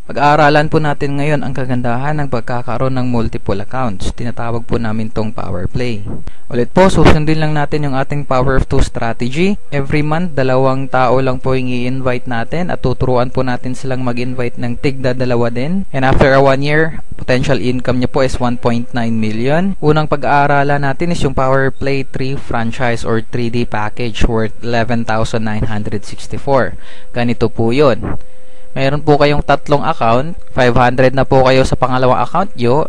Pag-aaralan po natin ngayon ang kagandahan ng pagkakaroon ng multiple accounts. Tinatawag po namin tong power play. Ulit po, susundin lang natin yung ating power of 2 strategy. Every month, 2 tao lang po yung i-invite natin at tuturuan po natin silang mag-invite ng tigda 2 din. And after 1 year, potential income niya po is 1.9 million. Unang pag-aaralan natin is yung Power Play 3 franchise or 3D package worth 11,964. Ganito po yun. Meron po kayong 3 account, 500 na po kayo sa pangalawang account nyo,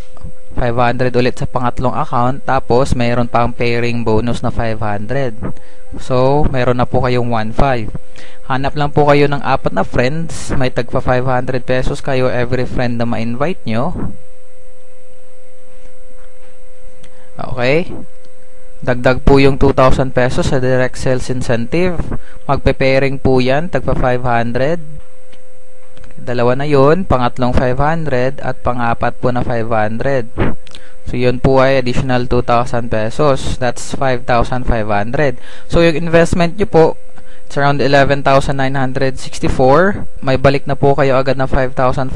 500 ulit sa pangatlong account, tapos meron pang pairing bonus na 500. So, meron na po kayong 1.5. Hanap lang po kayo ng 4 na friends, may tagpa 500 pesos kayo every friend na ma-invite nyo. Okay. Dagdag po yung 2,000 pesos sa direct sales incentive. Magpe-pairing po yan, tagpa 500. Dalawa na yun, pangatlong 500 at pang-apat po na 500. So yun po ay additional 2,000 pesos. That's 5,500. So yung investment nyo po, it's around 11,964. May balik na po kayo agad na 5,500.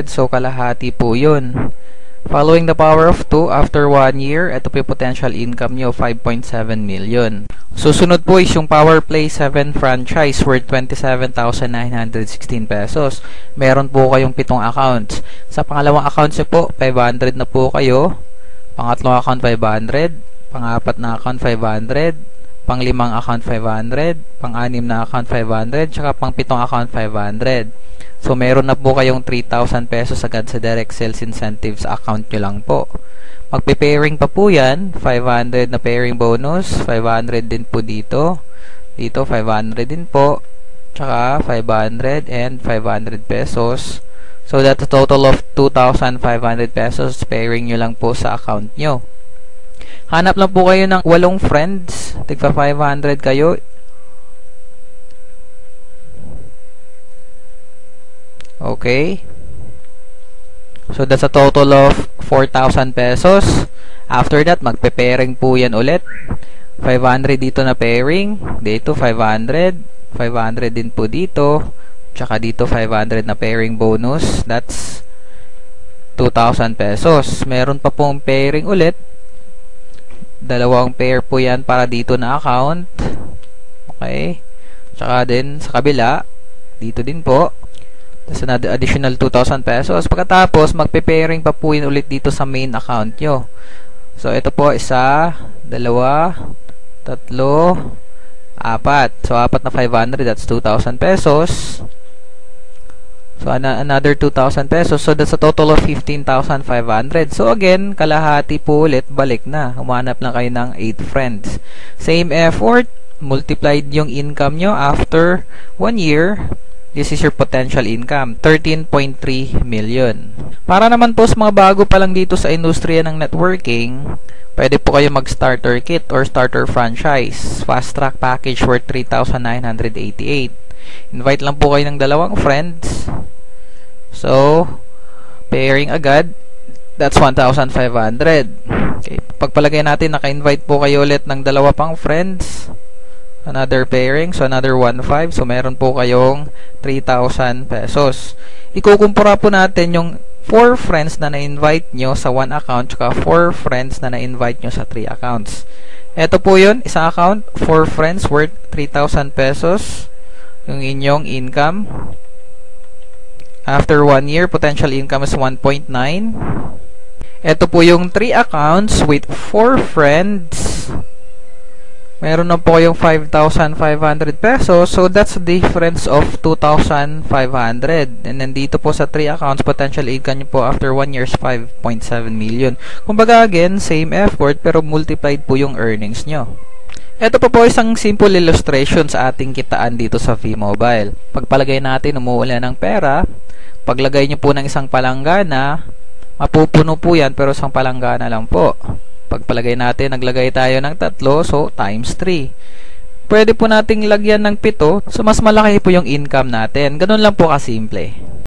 So kalahati po yun. Following the power of 2, after 1 year, ito po yung potential income nyo, 5.7 million. Susunod po is yung Power Play 7 franchise worth 27,916 pesos. Meron po kayong 7 accounts. Sa pangalawang account nyo po, 500 na po kayo. Pangatlong account, 500. Pangapat na account, 500. Panglimang account, 500. Pang-anim na account, 500. Tsaka pang-7 account, 500. So, meron na po kayong 3,000 pesos agad sa direct sales incentives account nyo lang po. Magpe-pairing pa po yan. 500 na pairing bonus. 500 din po dito. Dito, 500 din po. Tsaka, 500 and 500 pesos. So, that's a total of 2,500 pesos pairing nyo lang po sa account nyo. Hanap lang po kayo ng 8 friends. Tigpa 500 kayo. Okay. So, that's a total of 4,000 pesos. After that, magpe-pairing po yan ulit. 500 dito na pairing. Dito, 500. 500 din po dito. Tsaka dito, 500 na pairing bonus. That's 2,000 pesos. Meron pa pong pairing ulit. 2 pair po yan para dito na account. Okay. Tsaka din sa kabila. Dito din po. That's another additional 2,000 pesos. Pagkatapos, magpe-pairing pa po yun ulit dito sa main account nyo. So, ito po, 1, 2, 3, 4. So, 4 na 500, that's 2,000 pesos. So, another 2,000 pesos. So, that's a total of 15,500. So, again, kalahati po ulit, balik na. Humanap lang kayo ng 8 friends. Same effort, multiplied yung income nyo after 1 year. This is your potential income, 13.3 million. Para naman po sa mga bago pa lang dito sa industriya ng networking, pwede po kayo mag-starter kit or starter franchise. Fast track package worth 3,988. Invite lang po kayo ng 2 friends. So, pairing agad, that's 1,500. Okay, pagpalagay natin, naka-invite po kayo ulit ng 2 pang friends. Another pairing, so another 1.5. So, meron po kayong 3,000 pesos. Ikukumpara po natin yung 4 friends na na-invite nyo sa 1 account tsaka 4 friends na na-invite nyo sa 3 accounts. Ito po yun, isang account, 4 friends worth 3,000 pesos yung inyong income. After 1 year, potential income is 1.9. Ito po yung 3 accounts with 4 friends. Meron na po yung 5,500 pesos. So, that's a difference of 2,500. And then, dito po sa 3 accounts, potential income nyo po after 1 year is 5.7 million. Kumbaga, again, same effort, pero multiplied po yung earnings nyo. Ito po isang simple illustration sa ating kitaan dito sa V-Mobile. Pagpalagay natin, umuulan ng pera. Paglagay nyo po ng isang palanggana, mapupuno po yan, pero isang palanggana lang po. Pagpalagay natin, naglagay tayo ng 3, so times 3. Pwede po nating lagyan ng 7, so mas malaki po yung income natin. Ganun lang po kasimple.